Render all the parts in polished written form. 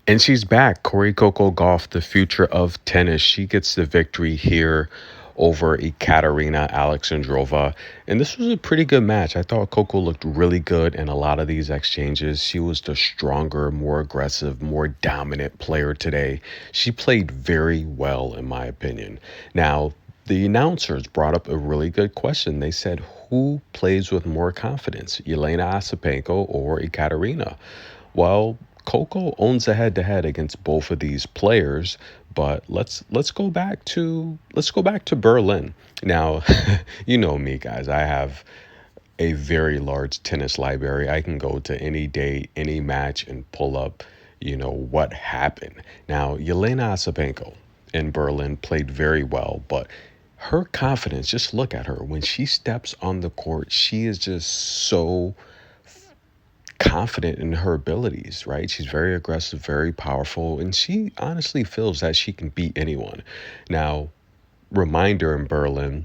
And she's back. Coco Gauff, the future of tennis. She gets the victory here over Ekaterina Alexandrova. And this was a pretty good match. I thought Coco looked really good in a lot of these exchanges. She was the stronger, more aggressive, more dominant player today. She played very well, in my opinion. Now, the announcers brought up a really good question. They said, who plays with more confidence, Yelena Ostapenko or Ekaterina? Well, Coco owns a head-to-head against both of these players, but let's go back to Berlin. Now, you know me, guys. I have a very large tennis library. I can go to any day, any match, and pull up, what happened. Now, Yelena Ostapenko in Berlin played very well, but her confidence, just look at her. When she steps on the court, she is just so confident in her abilities, right? She's very aggressive, very powerful, and she honestly feels that she can beat anyone. Now, reminder in Berlin,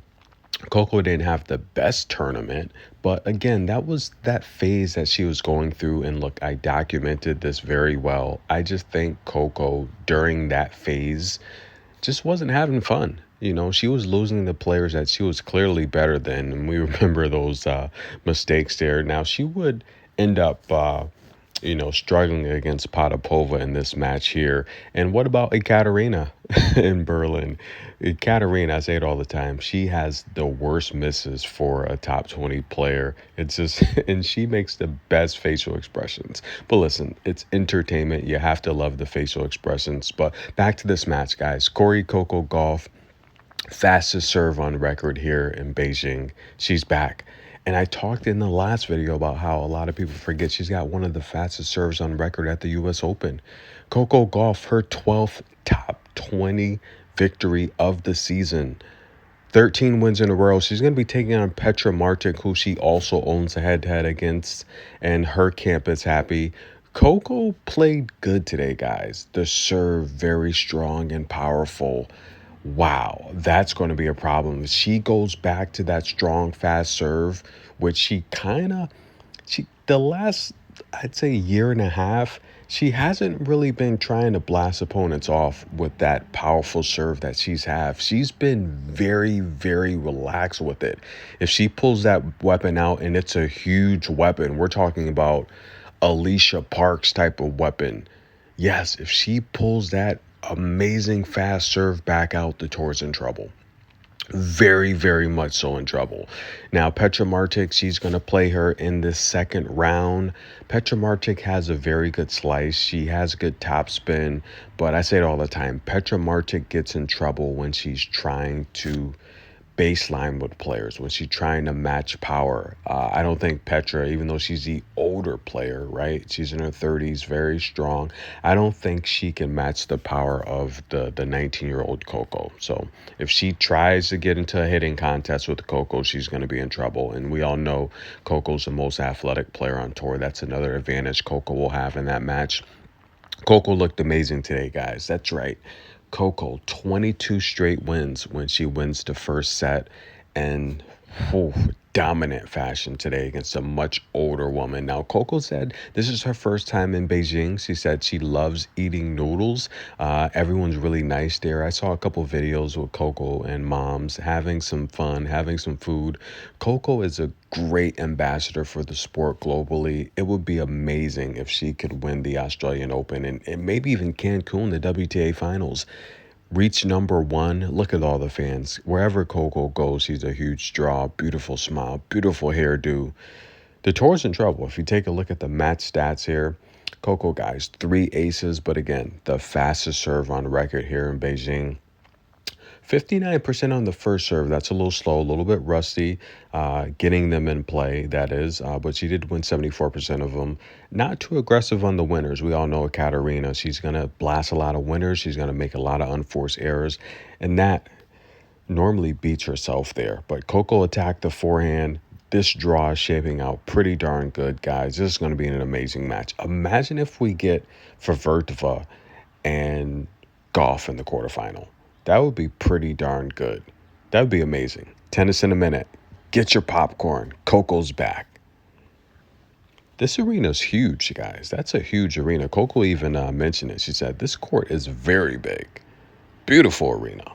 Coco didn't have the best tournament, but again, that was that phase that she was going through. And look, I documented this very well. I just think Coco during that phase just wasn't having fun. She was losing the players that she was clearly better than, and we remember those mistakes there. Now she would end up, struggling against Potapova in this match here. And what about Ekaterina in Berlin? Ekaterina, I say it all the time, she has the worst misses for a top 20 player. It's just, and she makes the best facial expressions. But listen, it's entertainment. You have to love the facial expressions. But back to this match, guys. Coco Gauff, fastest serve on record here in Beijing. She's back. And I talked in the last video about how a lot of people forget she's got one of the fastest serves on record at the US Open. Coco Gauff, her 12th top 20 victory of the season. 13 wins in a row. She's going to be taking on Petra Martic, who she also owns a head-to-head against, and her camp is happy. Coco played good today, guys. The serve, very strong and powerful. Wow, that's going to be a problem. If she goes back to that strong, fast serve, which the last, I'd say, year and a half, she hasn't really been trying to blast opponents off with that powerful serve that She's been very, very relaxed with it. If she pulls that weapon out and it's a huge weapon, we're talking about Alicia Parks type of weapon. Yes, if she pulls that amazing fast serve back out, the tour's in trouble. Very, very much so in trouble. Now, Petra Martic, she's going to play her in the second round. Petra Martic has a very good slice. She has good top spin, but I say it all the time. Petra Martic gets in trouble when she's trying to baseline with players, when she's trying to match power. I don't think Petra, even though she's the older player, right? She's in her 30s, very strong. I don't think she can match the power of the 19-year-old Coco. So if she tries to get into a hitting contest with Coco, she's going to be in trouble. And we all know Coco's the most athletic player on tour. That's another advantage Coco will have in that match. Coco looked amazing today, guys. That's right. Coco, 22 straight wins when she wins the first set, and dominant fashion today against a much older woman. Now, Coco said this is her first time in Beijing. She said she loves eating noodles. Everyone's really nice there. I saw a couple videos with Coco and moms having some fun, having some food. Coco is a great ambassador for the sport globally. It would be amazing if she could win the Australian Open and maybe even Cancun, the WTA finals. Reach number one. Look at all the fans. Wherever Coco goes, she's a huge draw. Beautiful smile, beautiful hairdo. The tour's in trouble. If you take a look at the match stats here, Coco, guys, 3 aces, but again, the fastest serve on record here in Beijing. 59% on the first serve. That's a little slow, a little bit rusty, getting them in play, that is. But she did win 74% of them. Not too aggressive on the winners. We all know Katerina. She's going to blast a lot of winners. She's going to make a lot of unforced errors. And that normally beats herself there. But Coco attacked the forehand. This draw is shaping out pretty darn good, guys. This is going to be an amazing match. Imagine if we get Favertova and Gauff in the quarterfinal. That would be pretty darn good. That would be amazing. Tennis in a minute. Get your popcorn. Coco's back. This arena's huge, guys. That's a huge arena. Coco even mentioned it. She said, this court is very big. Beautiful arena.